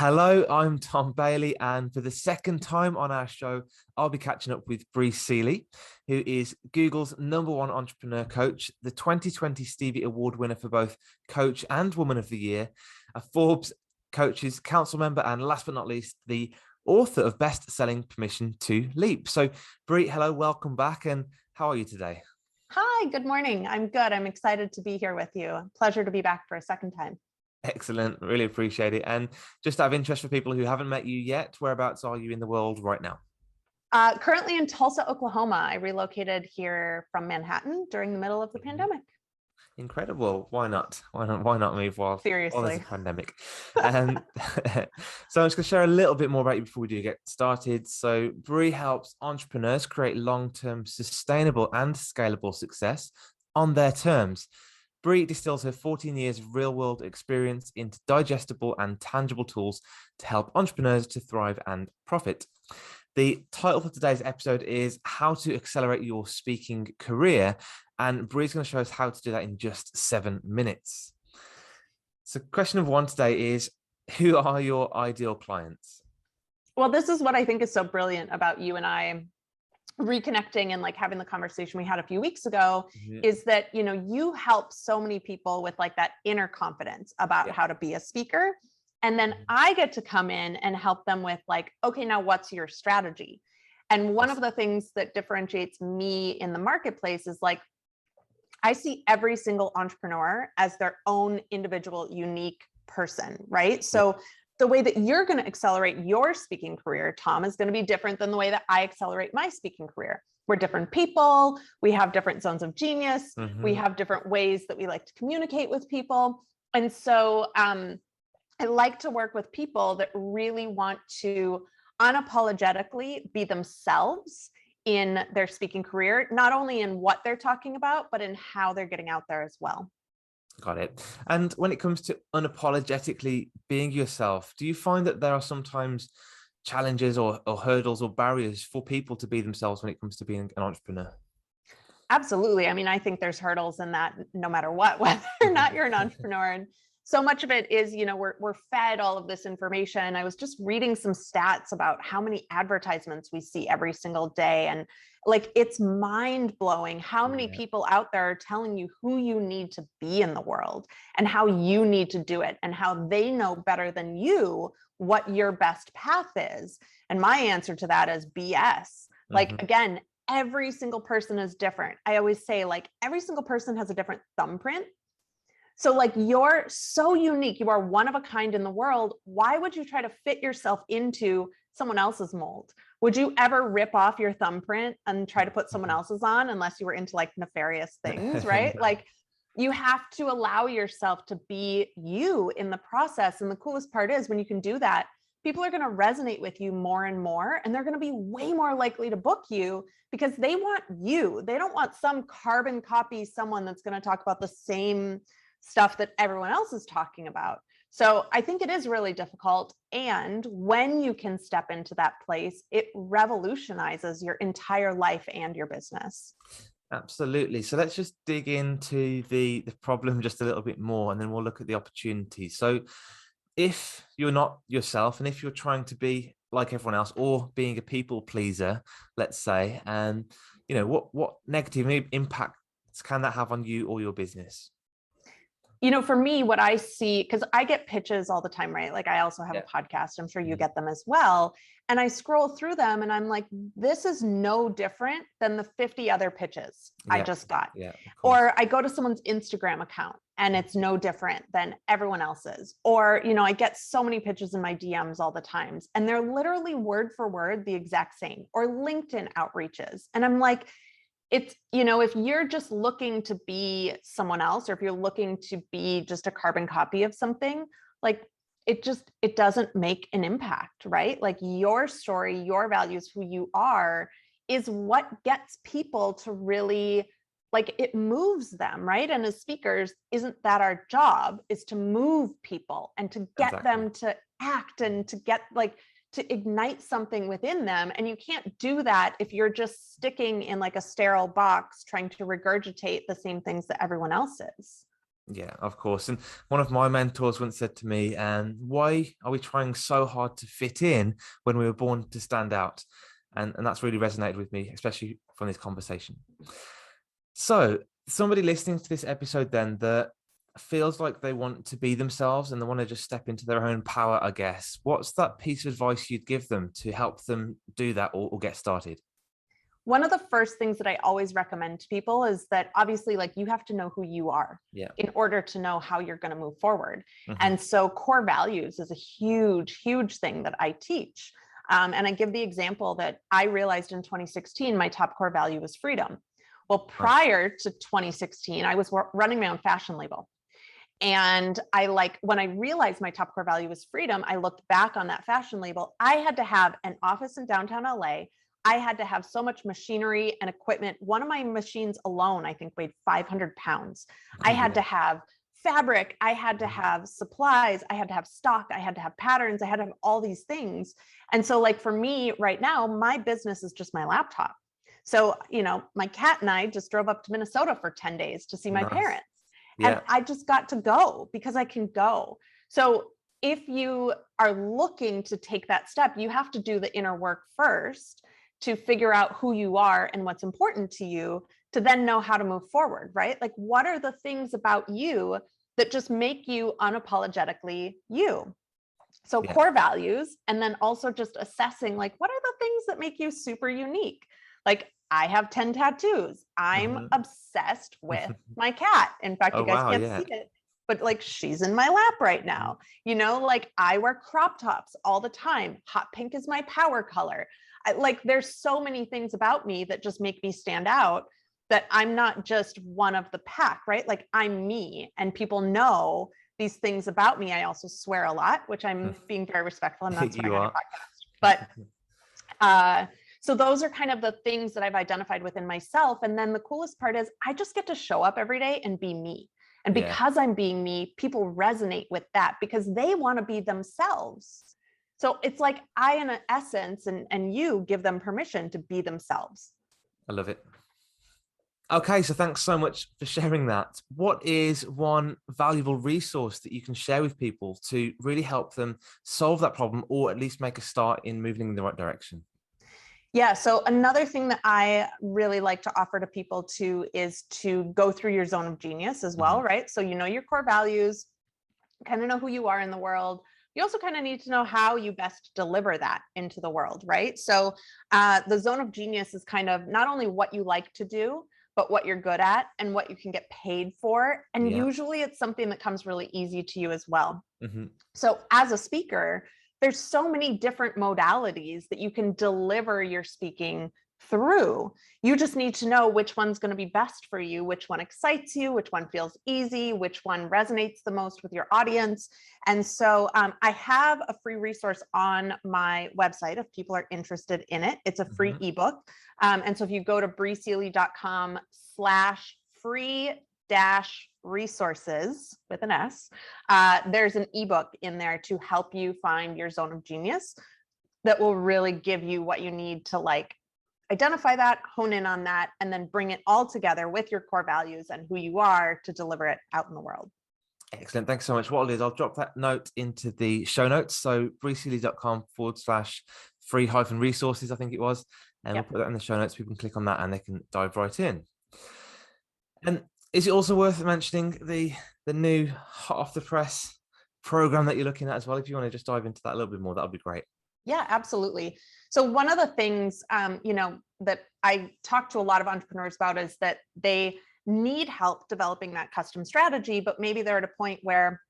Hello, I'm Tom Bailey, and for the second time on our show, I'll be catching up with Bri Seeley, who is Google's #1 entrepreneur coach, the 2020 Stevie Award winner for both Coach and Woman of the Year, a Forbes Coaches Council member, and last but not least, the author of best-selling Permission to Leap. So, Bri, hello, welcome back, and how are you today? Hi, good morning. I'm good. I'm excited to be here with you. Pleasure to be back for a second time. Excellent. Really appreciate it. And just out of interest for people who haven't met you yet, whereabouts are you in the world right now? Currently in Tulsa, Oklahoma. I relocated here from Manhattan during the middle of the pandemic. Incredible. Why not? Why not move while there's Seriously. a pandemic? So I'm just going to share a little bit more about you before we do get started. So Bri helps entrepreneurs create long-term sustainable and scalable success on their terms. Bri distills her 14 years of real-world experience into digestible and tangible tools to help entrepreneurs to thrive and profit. The title for today's episode is How to Accelerate Your Speaking Career, and Bri's going to show us how to do that in just 7 minutes. So question of one today is, who are your ideal clients? Well, this is what I think is so brilliant about you and I reconnecting and like having the conversation we had a few weeks ago is that, you help so many people with like that inner confidence about how to be a speaker. And then I get to come in and help them with like, okay, now what's your strategy? And one of the things that differentiates me in the marketplace is like, I see every single entrepreneur as their own individual, unique person, right? So the way that you're going to accelerate your speaking career, Tom, is going to be different than the way that I accelerate my speaking career. We're different people. We have different zones of genius. We have different ways that we like to communicate with people. And so I like to work with people that really want to unapologetically be themselves in their speaking career, not only in what they're talking about, but in how they're getting out there as well. Got it. And when it comes to unapologetically being yourself, do you find that there are sometimes challenges or hurdles or barriers for people to be themselves when it comes to being an entrepreneur? Absolutely. I mean, I think there's hurdles in that no matter what, whether or not you're an entrepreneur. And so much of it is, we're fed all of this information. I was just reading some stats about how many advertisements we see every single day. And like, it's mind blowing how many people out there are telling you who you need to be in the world and how you need to do it and how they know better than you what your best path is. And my answer to that is BS. Like, again, every single person is different. I always say like every single person has a different thumbprint. So like you're so unique, you are one of a kind in the world. Why would you try to fit yourself into someone else's mold? Would you ever rip off your thumbprint and try to put someone else's on unless you were into like nefarious things, right? Like you have to allow yourself to be you in the process. And the coolest part is when you can do that, people are going to resonate with you more and more, and they're going to be way more likely to book you because they want you. They don't want some carbon copy, someone that's going to talk about the same stuff that everyone else is talking about. So I think it is really difficult. And when you can step into that place, it revolutionizes your entire life and your business. Absolutely. So let's just dig into the problem just a little bit more, and then we'll look at the opportunities. So if you're not yourself, and if you're trying to be like everyone else or being a people pleaser, let's say, and what negative impacts can that have on you or your business? For me, what I see, because I get pitches all the time, right? Like I also have a podcast. I'm sure you get them as well. And I scroll through them and I'm like, this is no different than the 50 other pitches I just got. Or I go to someone's Instagram account and it's no different than everyone else's. Or, I get so many pitches in my DMs all the times and they're literally word for word the exact same, or LinkedIn outreaches. And I'm like, it's, if you're just looking to be someone else, or if you're looking to be just a carbon copy of something, like it doesn't make an impact, right? Like your story, your values, who you are is what gets people to really, like, it moves them, right? And as speakers, isn't that our job, is to move people and to get them to act and to get to ignite something within them. And you can't do that if you're just sticking in like a sterile box trying to regurgitate the same things that everyone else is. Yeah, of course. And one of my mentors once said to me, and why are we trying so hard to fit in when we were born to stand out? And that's really resonated with me, especially from this conversation. So somebody listening to this episode then that feels like they want to be themselves and they want to just step into their own power, I guess, what's that piece of advice you'd give them to help them do that or get started? One of the first things that I always recommend to people is that obviously, like, you have to know who you are in order to know how you're going to move forward. And so core values is a huge, huge thing that I teach. And I give the example that I realized in 2016, my top core value was freedom. Well, prior to 2016, I was running my own fashion label. And when I realized my top core value was freedom, I looked back on that fashion label. I had to have an office in downtown LA. I had to have so much machinery and equipment. One of my machines alone, I think, weighed 500 pounds. I had to have fabric. I had to have supplies. I had to have stock. I had to have patterns. I had to have all these things. And so, like, for me right now, my business is just my laptop. So, my cat and I just drove up to Minnesota for 10 days to see my parents. And I just got to go because I can go. So if you are looking to take that step, you have to do the inner work first to figure out who you are and what's important to you to then know how to move forward, right? Like, what are the things about you that just make you unapologetically you? So core values, and then also just assessing, like, what are the things that make you super unique? Like, I have 10 tattoos. I'm obsessed with my cat. In fact, you guys can't see it, but like, she's in my lap right now. Like, I wear crop tops all the time. Hot pink is my power color. There's so many things about me that just make me stand out, that I'm not just one of the pack, right? Like, I'm me, and people know these things about me. I also swear a lot, which I'm being very respectful. I'm not swearing on your podcast, but so those are kind of the things that I've identified within myself. And then the coolest part is I just get to show up every day and be me. And because I'm being me, people resonate with that because they want to be themselves. So it's like I, in essence, and you give them permission to be themselves. I love it. Okay, so thanks so much for sharing that. What is one valuable resource that you can share with people to really help them solve that problem, or at least make a start in moving in the right direction? Yeah. So another thing that I really like to offer to people too is to go through your zone of genius as well, right? So your core values, kind of know who you are in the world. You also kind of need to know how you best deliver that into the world, right? So the zone of genius is kind of not only what you like to do, but what you're good at and what you can get paid for. And usually it's something that comes really easy to you as well. So as a speaker, there's so many different modalities that you can deliver your speaking through. You just need to know which one's going to be best for you, which one excites you, which one feels easy, which one resonates the most with your audience. And so I have a free resource on my website if people are interested in it. It's a free ebook. And so if you go to briseeley.com/free-resources with an S, there's an ebook in there to help you find your zone of genius that will really give you what you need to identify that, hone in on that, and then bring it all together with your core values and who you are to deliver it out in the world. Excellent. Thanks so much. What I'll do is I'll drop that note into the show notes. So briseeley.com/free-resources, I think it was. And we'll put that in the show notes. People can click on that and they can dive right in. And is it also worth mentioning the new hot off the press program that you're looking at as well? If you want to just dive into that a little bit more, that would be great. Yeah, absolutely. So one of the things, that I talk to a lot of entrepreneurs about is that they need help developing that custom strategy, but maybe they're at a point where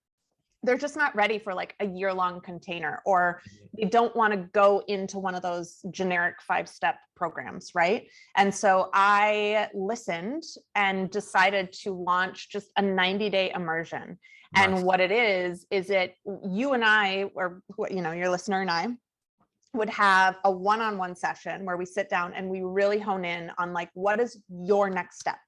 they're just not ready for like a year-long container, or they don't want to go into one of those generic 5-step programs, right? And so I listened and decided to launch just a 90-day immersion. Nice. And what it is it you and I, or your listener and I, would have a one-on-one session where we sit down and we really hone in on like, what is your next step?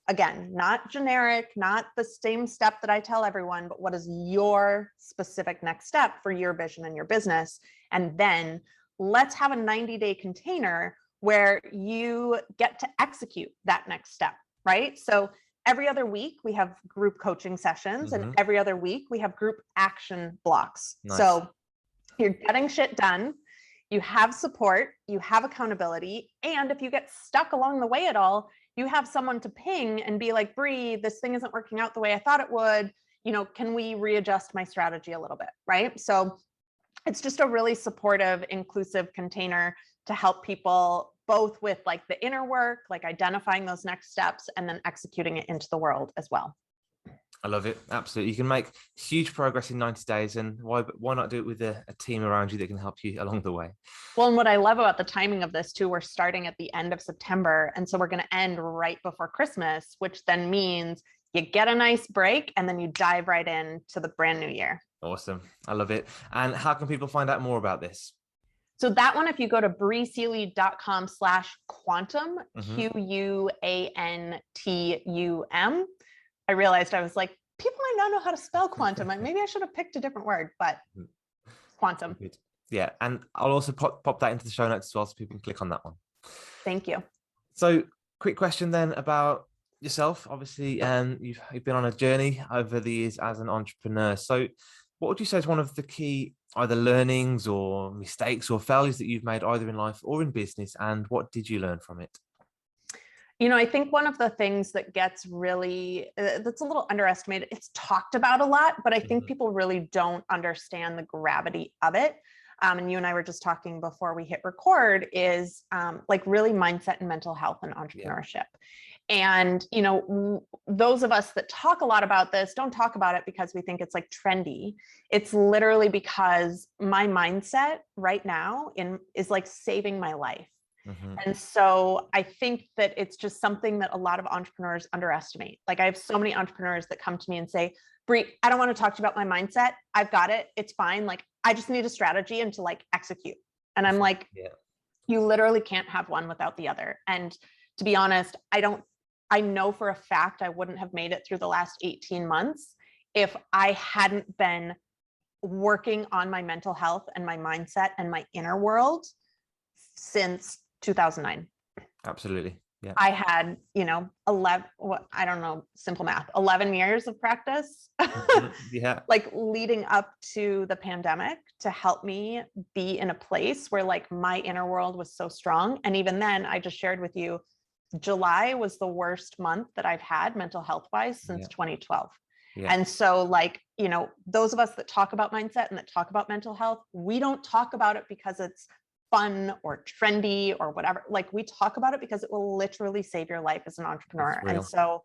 Again, not generic, not the same step that I tell everyone, but what is your specific next step for your vision and your business? And then let's have a 90-day container where you get to execute that next step, right? So every other week we have group coaching sessions, and every other week we have group action blocks. Nice. So you're getting shit done, you have support, you have accountability, and if you get stuck along the way at all, you have someone to ping and be like, Bri, this thing isn't working out the way I thought it would. Can we readjust my strategy a little bit, right? So it's just a really supportive, inclusive container to help people both with like the inner work, like identifying those next steps, and then executing it into the world as well. I love it. Absolutely. You can make huge progress in 90 days, and why not do it with a team around you that can help you along the way? Well, and what I love about the timing of this too, we're starting at the end of September. And so we're going to end right before Christmas, which then means you get a nice break and then you dive right into the brand new year. Awesome. I love it. And how can people find out more about this? So that one, if you go to briseeley.com/quantum, QUANTUM, I realized I was like, people might not know how to spell quantum. Maybe I should have picked a different word, but quantum. Yeah. And I'll also pop that into the show notes as well, so people can click on that one. Thank you. So quick question then about yourself. Obviously, you've been on a journey over the years as an entrepreneur. So what would you say is one of the key either learnings or mistakes or failures that you've made either in life or in business? And what did you learn from it? I think one of the things that gets really, that's a little underestimated, it's talked about a lot, but I think people really don't understand the gravity of it. And you and I were just talking before we hit record, is like really mindset and mental health and entrepreneurship. And, those of us that talk a lot about this don't talk about it because we think it's like trendy. It's literally because my mindset right now is like saving my life. And so I think that it's just something that a lot of entrepreneurs underestimate. Like I have so many entrepreneurs that come to me and say, Bri, I don't want to talk to you about my mindset. I've got it. It's fine. Like, I just need a strategy and to like execute. And I'm like, you literally can't have one without the other. And to be honest, I know for a fact I wouldn't have made it through the last 18 months if I hadn't been working on my mental health and my mindset and my inner world since 2009. Absolutely. Yeah. I had, 11, I don't know, simple math, 11 years of practice, like leading up to the pandemic to help me be in a place where like my inner world was so strong. And even then, I just shared with you, July was the worst month that I've had mental health wise since 2012. And so like, those of us that talk about mindset and that talk about mental health, we don't talk about it because it's fun or trendy or whatever. Like we talk about it because it will literally save your life as an entrepreneur. And so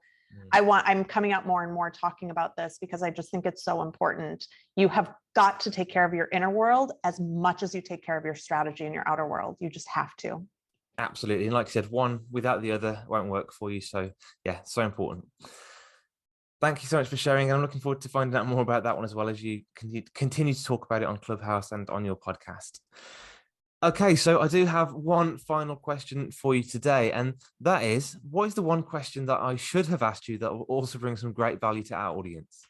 I'm coming out more and more talking about this because I just think it's so important. You have got to take care of your inner world as much as you take care of your strategy in your outer world. You just have to. Absolutely. And like I said, one without the other won't work for you. So yeah, so important. Thank you so much for sharing. And I'm looking forward to finding out more about that one as well as you continue to talk about it on Clubhouse and on your podcast. Okay, so I do have one final question for you today, and that is, what is the one question that I should have asked you that will also bring some great value to our audience?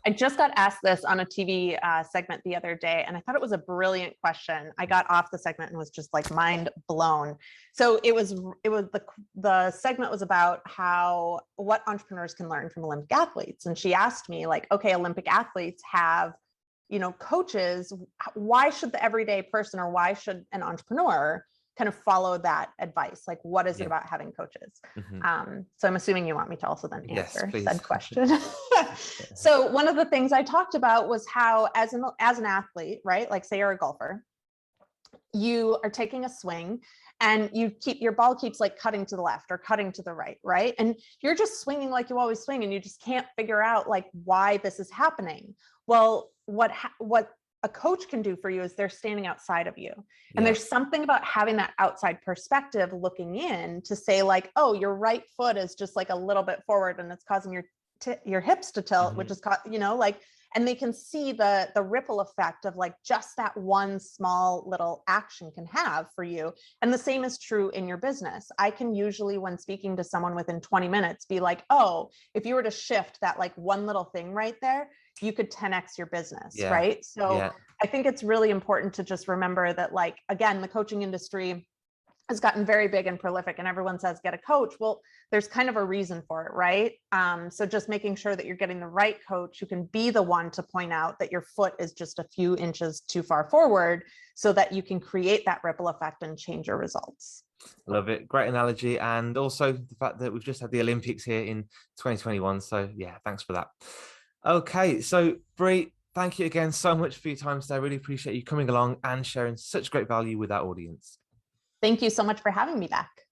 I just got asked this on a TV segment the other day, and I thought it was a brilliant question. I got off the segment and was just like mind blown. So the segment was about what entrepreneurs can learn from Olympic athletes. And she asked me like, okay, Olympic athletes have, coaches, why should the everyday person or why should an entrepreneur kind of follow that advice? Like, what is it about having coaches? So I'm assuming you want me to also then answer said question. So one of the things I talked about was how as an athlete, right? Like say you're a golfer, you are taking a swing and your ball keeps like cutting to the left or cutting to the right, right? And you're just swinging like you always swing and you just can't figure out like why this is happening. Well, what a coach can do for you is they're standing outside of you. And there's something about having that outside perspective looking in to say like, oh, your right foot is just like a little bit forward and it's causing your hips to tilt, which is, and they can see the ripple effect of like just that one small little action can have for you. And the same is true in your business. I can usually, when speaking to someone within 20 minutes, be like, oh, if you were to shift that like one little thing right there, you could 10x your business, right? So I think it's really important to just remember that, like, again, the coaching industry, has gotten very big and prolific, and everyone says get a coach. Well, there's kind of a reason for it, right? So just making sure that you're getting the right coach who can be the one to point out that your foot is just a few inches too far forward, so that you can create that ripple effect and change your results. Love it. Great analogy. And also the fact that we've just had the Olympics here in 2021. So yeah, thanks for that. Okay. So Bri, thank you again so much for your time today. I really appreciate you coming along and sharing such great value with our audience. Thank you so much for having me back.